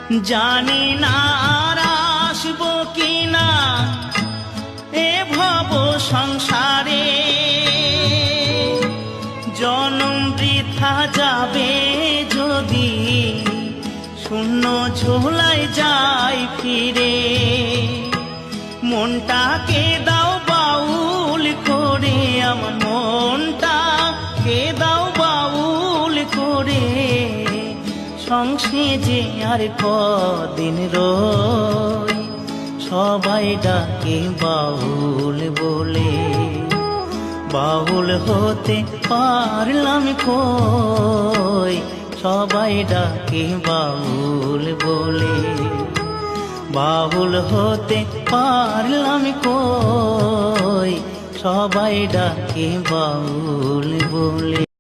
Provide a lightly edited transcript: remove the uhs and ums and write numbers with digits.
জানি না আর আসবো কিনা এ ভব সংসারে, জনম বৃথা যাবে যদি শূন্য ঝোলায় যাই ফিরে। মনটাকে দাও বাউল করে, আমার মনটাকে দাও বাউল করে, সংসারে আর কদিন রই, সবাই ডাকে বাউল বলে। বাউল হতে পারলাম কই, সবাই ডাকে বাউল বলে। বাউল হতে পারলাম কই, সবাই ডাকে বাউল বলে।